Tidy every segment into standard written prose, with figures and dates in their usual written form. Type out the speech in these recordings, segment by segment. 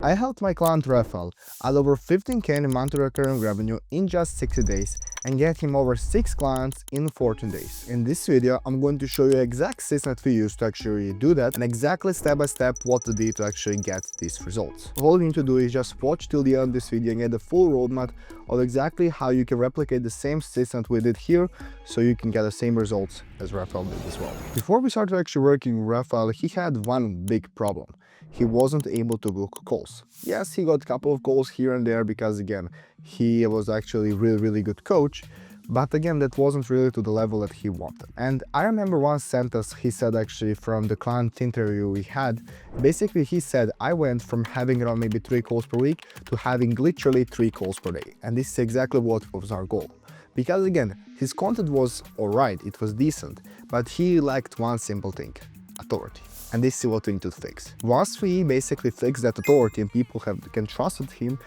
I helped my client Refael add over 15K in monthly recurring revenue in just 60 days and get him over 6 clients in 14 days. In this video, I'm going to show you exact system that we use to actually do that and exactly step by step what to do to actually get these results. All you need to do is just watch till the end of this video and get the full roadmap of exactly how you can replicate the same system that we did here so you can get the same results as Refael did as well. Before we started actually working with Refael, he had one big problem. He wasn't able to book calls. Yes, he got a couple of calls here and there because again, he was actually really good coach, but again, that wasn't really to the level that he wanted. And I remember one sentence he said actually from the client interview we had. Basically, he said, I went from having around maybe 3 calls per week to having literally 3 calls per day. And this is exactly what was our goal. Because again, his content was alright, it was decent, but he lacked one simple thing: authority. And this is what we need to fix. Once we basically fix that authority and people can trust him,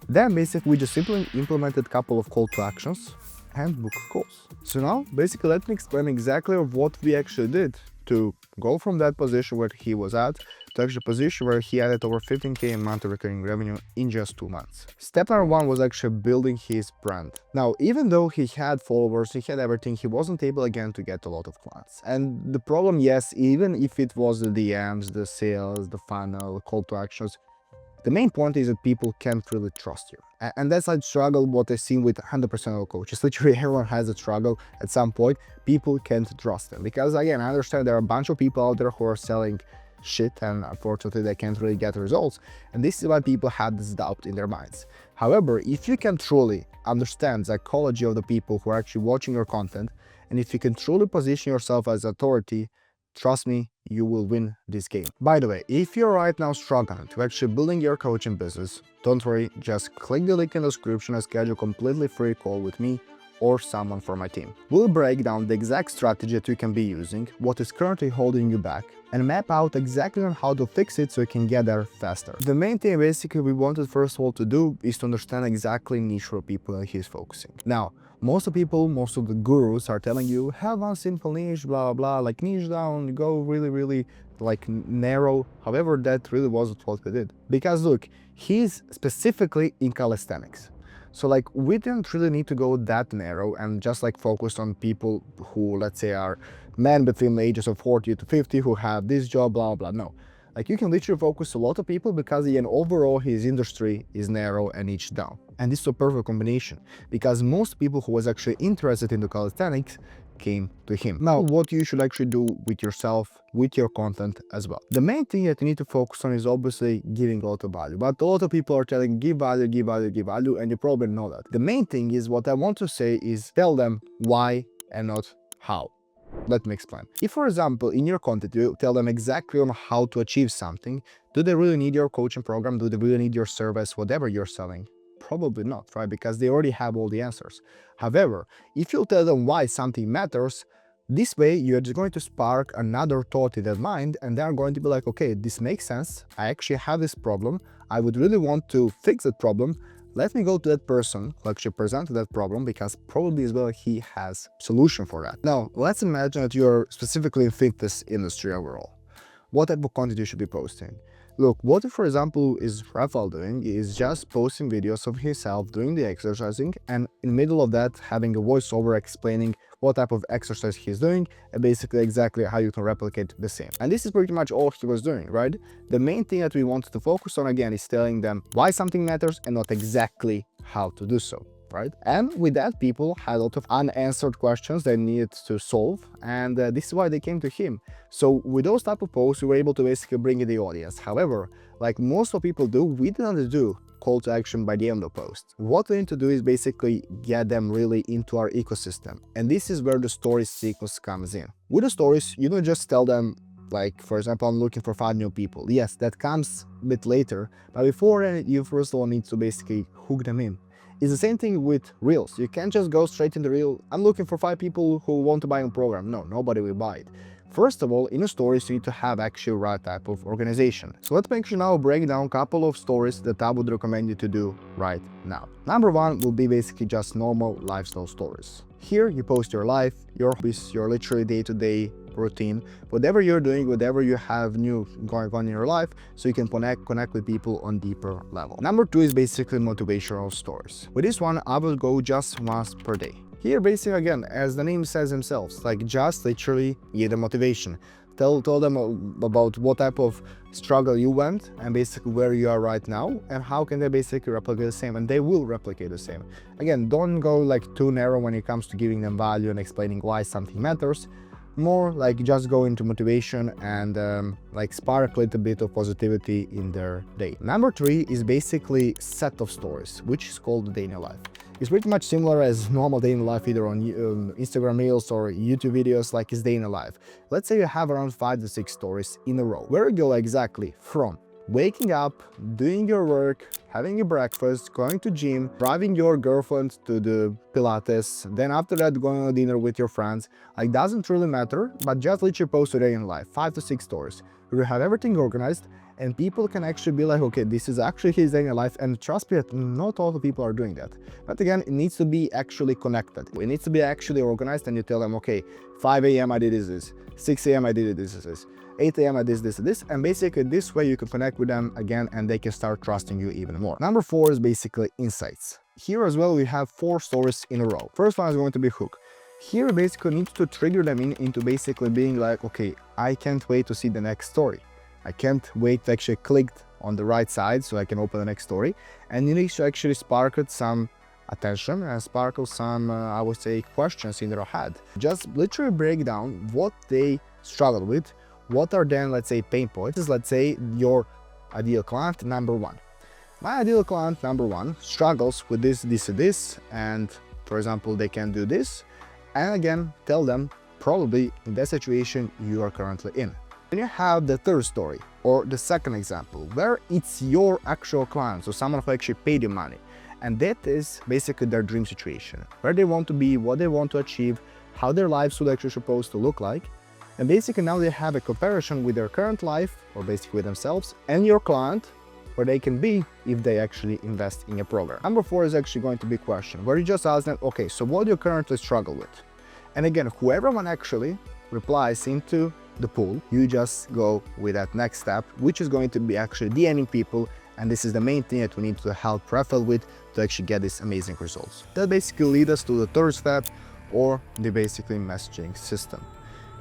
then basically we just simply implemented a couple of call to actions and book calls. So now basically let me explain exactly what we actually did to go from that position where he was at to actually a position where he added over 15K in monthly recurring revenue in just 2 months. Step number 1 was actually building his brand. Now, even though he had followers, he had everything, he wasn't able again to get a lot of clients. And the problem, yes, even if it was the DMs, the sales, the funnel, call to actions, the main point is that people can't really trust you. And that's a struggle what I've seen with 100% of coaches. Literally everyone has a struggle at some point. People can't trust them. Because again, I understand there are a bunch of people out there who are selling shit and unfortunately they can't really get results. And this is why people have this doubt in their minds. However, if you can truly understand the psychology of the people who are actually watching your content, and if you can truly position yourself as authority, trust me, you will win this game. By the way, if you're right now struggling to actually building your coaching business, don't worry, just click the link in the description and schedule a completely free call with me or someone from my team. We'll break down the exact strategy that you can be using, what is currently holding you back, and map out exactly on how to fix it so you can get there faster. The main thing basically we wanted first of all to do is to understand exactly niche for people that he's focusing. Now, most of the people, most of the gurus are telling you, have one simple niche, blah, blah, like niche down, go really like narrow. However, that really wasn't what we did. Because look, he's specifically in calisthenics. So like we didn't really need to go that narrow and just like focus on people who, let's say, are men between the ages of 40 to 50 who have this job, blah, blah, no. Like you can literally focus a lot of people because again, overall his industry is narrow and niche down. And this is a perfect combination because most people who was actually interested in the calisthenics came to him. Now, what you should actually do with yourself, with your content as well. The main thing that you need to focus on is obviously giving a lot of value. But a lot of people are telling give value, give value, give value, and you probably know that. The main thing is what I want to say is tell them why and not how. Let me explain. If, for example, in your content, you tell them exactly on how to achieve something, do they really need your coaching program? Do they really need your service, whatever you're selling? Probably not, right? Because they already have all the answers. However, if you tell them why something matters, this way you're just going to spark another thought in their mind and they're going to be like, okay, this makes sense. I actually have this problem. I would really want to fix that problem. Let me go to that person who actually presented that problem because probably as well he has solution for that. Now, let's imagine that you're specifically in fitness industry overall. What type of content you should be posting? Look, what if, for example, is Refael doing is just posting videos of himself doing the exercising and in the middle of that having a voiceover explaining what type of exercise he's doing and basically exactly how you can replicate the same. And this is pretty much all he was doing, right? The main thing that we wanted to focus on again is telling them why something matters and not exactly how to do so. Right? And with that, people had a lot of unanswered questions they needed to solve, and this is why they came to him. So with those type of posts, we were able to basically bring in the audience. However, like most of people do, we didn't do call to action by the end of the post. What we need to do is basically get them really into our ecosystem. And this is where the stories sequence comes in. With the stories, you don't just tell them, like, for example, I'm looking for 5 new people. Yes, that comes a bit later, but before you first of all need to basically hook them in. It's the same thing with Reels. You can't just go straight in the Reel, I'm looking for 5 people who want to buy a program. No, nobody will buy it. First of all, in the stories, you need to have actually right type of organization. So let's make sure now break down a couple of stories that I would recommend you to do right now. Number 1 will be basically just normal lifestyle stories. Here you post your life, your hobbies, your literally day-to-day routine, whatever you're doing, whatever you have new going on in your life, so you can connect with people on deeper level. Number 2 is basically motivational stories. With this one, I will go just once per day. Here, basically, again, as the name says themselves, like just literally give them motivation. Tell them about what type of struggle you went and basically where you are right now and how can they basically replicate the same, and they will replicate the same. Again, don't go like too narrow when it comes to giving them value and explaining why something matters. More like just go into motivation and like spark a little bit of positivity in their day. Number 3 is basically set of stories, which is called the day in your life. It's pretty much similar as normal day in life, either on Instagram Reels or YouTube videos, like it's day in a life. Let's say you have around 5 to 6 stories in a row, where you go exactly from waking up, doing your work, having your breakfast, going to gym, driving your girlfriend to the Pilates, then after that going on dinner with your friends. Like, doesn't really matter, but just literally post a day in life, 5 to 6 stories. You have everything organized and people can actually be like, okay, this is actually his day in life, and trust me that not all the people are doing that. But again, it needs to be actually connected. It needs to be actually organized, and you tell them, okay, 5 a.m. I did this, 6 a.m. I did this, 8 a.m. I did this, and basically this way you can connect with them again and they can start trusting you even more. Number 4 is basically insights. Here as well we have 4 stories in a row. First one is going to be hook. Here basically needs to trigger them into basically being like, okay, I can't wait to see the next story. I can't wait to actually click on the right side so I can open the next story. And you need to actually spark some attention and sparkle some, I would say, questions in their head. Just literally break down what they struggle with, what are then, let's say, pain points. This is, let's say, your ideal client number 1. My ideal client number 1 struggles with this, and for example, they can do this. And again, tell them probably in that situation you are currently in. Then you have the third story, or the second example, where it's your actual client, so someone who actually paid you money. And that is basically their dream situation, where they want to be, what they want to achieve, how their lives would actually supposed to look like. And basically now they have a comparison with their current life, or basically with themselves, and your client, where they can be if they actually invest in a program. Number 4 is actually going to be a question, where you just ask them, okay, so what do you currently struggle with? And again, whoever one actually replies into the pool, you just go with that next step, which is going to be actually DMing people, and this is the main thing that we need to help Refael with to actually get these amazing results. That basically leads us to the third step, or the basically messaging system.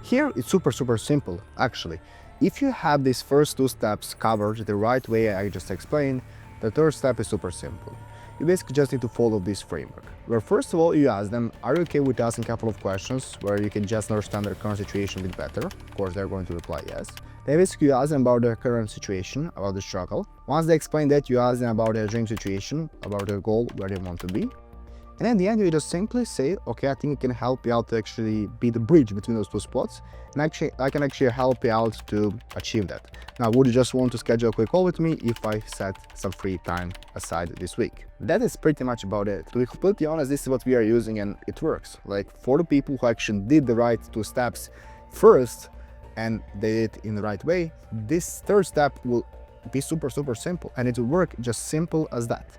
Here it's super simple actually. If you have these first 2 steps covered the right way I just explained, the third step is super simple. You basically just need to follow this framework, where first of all you ask them, are you okay with asking a couple of questions where you can just understand their current situation a bit better? Of course they're going to reply yes. Then basically you ask them about their current situation, about the struggle. Once they explain that, you ask them about their dream situation, about their goal, where they want to be. And at the end, you just simply say, okay, I think it can help you out to actually be the bridge between those 2 spots. And actually, I can actually help you out to achieve that. Now, would you just want to schedule a quick call with me if I set some free time aside this week? That is pretty much about it. To be completely honest, this is what we are using and it works. Like, for the people who actually did the right 2 steps first and they did it in the right way, this third step will be super simple and it will work just simple as that.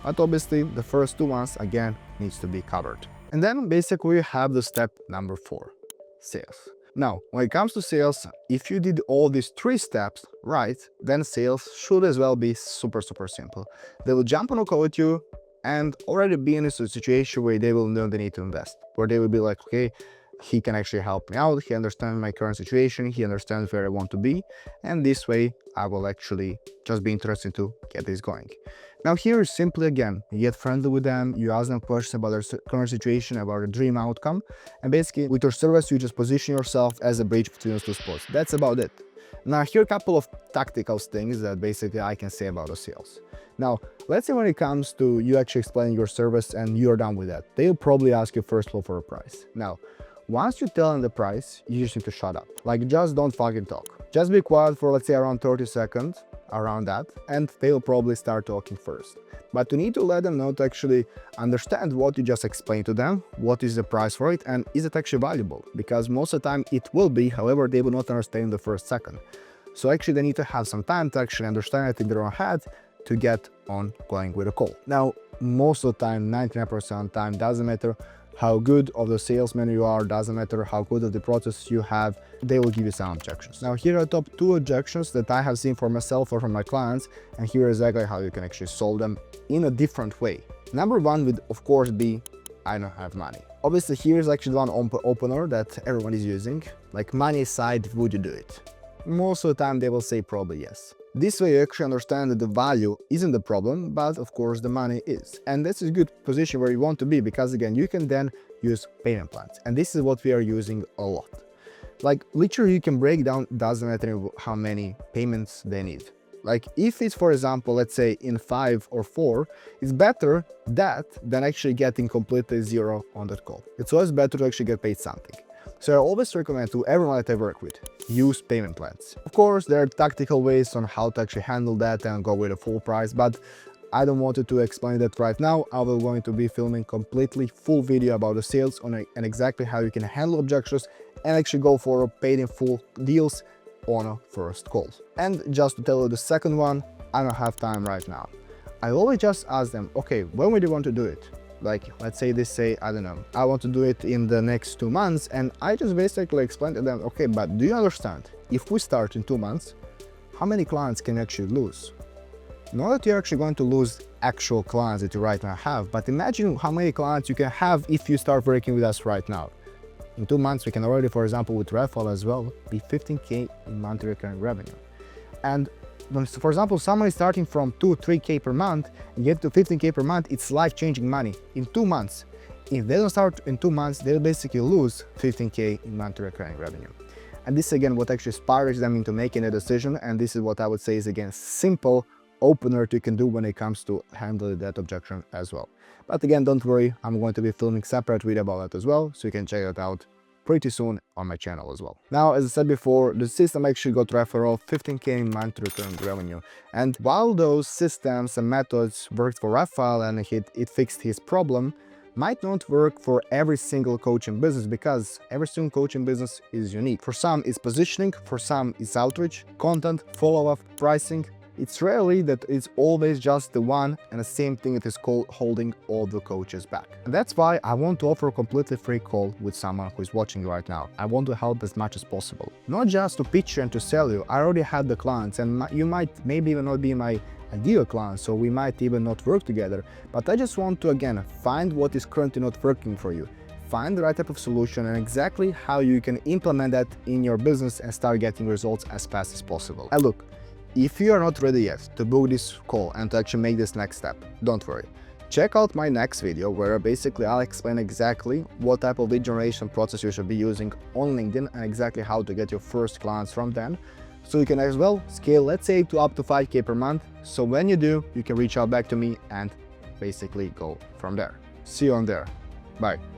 But obviously the first 2 ones again needs to be covered. And then basically we have the step number 4, sales. Now, when it comes to sales, if you did all these 3 steps right, then sales should as well be super simple. They will jump on a call with you and already be in a situation where they will know they need to invest, where they will be like, okay, he can actually help me out, he understands my current situation, he understands where I want to be, and this way I will actually just be interested to get this going. Now here is simply again, you get friendly with them, you ask them questions about their current situation, about their dream outcome, and basically with your service you just position yourself as a bridge between those 2 spots. That's about it. Now here are a couple of tactical things that basically I can say about the sales. Now, let's say when it comes to you actually explaining your service and you're done with that, they'll probably ask you first of all for a price. Now, once you tell them the price, you just need to shut up. Like, just don't fucking talk. Just be quiet for, let's say, around 30 seconds, around that, and they'll probably start talking first. But you need to let them know to actually understand what you just explained to them, what is the price for it, and is it actually valuable? Because most of the time it will be, however, they will not understand in the first second. So actually they need to have some time to actually understand it in their own head to get on going with a call. Now, most of the time, 99% of the time, doesn't matter how good of the salesman you are, doesn't matter how good of the process you have, they will give you some objections. Now here are top 2 objections that I have seen for myself or for my clients, and here is exactly how you can actually solve them in a different way. Number 1 would of course be, I don't have money. Obviously here is actually one opener that everyone is using, like money aside, would you do it? Most of the time they will say probably yes. This way you actually understand that the value isn't the problem, but of course the money is. And that's a good position where you want to be, because again, you can then use payment plans. And this is what we are using a lot. Like literally you can break down, doesn't matter how many payments they need. Like if it's, for example, let's say in 5 or 4, it's better that than actually getting completely zero on that call. It's always better to actually get paid something. So I always recommend to everyone that I work with, use payment plans. Of course, there are tactical ways on how to actually handle that and go with a full price, but I don't want to explain that right now. I will going to be filming completely full video about the sales and exactly how you can handle objections and actually go for paid in full deals on a first call. And just to tell you the second one, I don't have time right now. I always just ask them, okay, when would you want to do it? Like, let's say they say, I don't know, I want to do it in the next 2 months. And I just basically explain to them, okay, but do you understand? If we start in 2 months, how many clients can you actually lose? Not that you're actually going to lose actual clients that you right now have, but imagine how many clients you can have if you start working with us right now. In 2 months, we can already, for example, with Refael as well, be 15K in monthly recurring revenue. And for example, someone is starting from 2-3K per month and get to 15K per month, it's life-changing money in 2 months. If they don't start in 2 months, they'll basically lose 15K in monthly recurring revenue. And this again, what actually inspires them into making a decision. And this is what I would say is again, simple opener you can do when it comes to handling that objection as well. But again, don't worry, I'm going to be filming separate video about that as well, so you can check it out pretty soon on my channel as well. Now, as I said before, the system actually got Refael 15K in monthly recurring revenue. And while those systems and methods worked for Refael and it fixed his problem, might not work for every single coaching business, because every single coaching business is unique. For some it's positioning, for some it's outreach, content, follow-up, pricing. It's rarely that it's always just the one and the same thing that is called holding all the coaches back. And that's why I want to offer a completely free call with someone who is watching right now. I want to help as much as possible. Not just to pitch you and to sell you. I already had the clients, and you might maybe even not be my ideal client, so we might even not work together. But I just want to again find what is currently not working for you. Find the right type of solution and exactly how you can implement that in your business and start getting results as fast as possible. And look, if you are not ready yet to book this call and to actually make this next step, don't worry. Check out my next video where basically I'll explain exactly what type of lead generation process you should be using on LinkedIn and exactly how to get your first clients from then. So you can as well scale, let's say, to up to 5K per month. So when you do, you can reach out back to me and basically go from there. See you on there. Bye.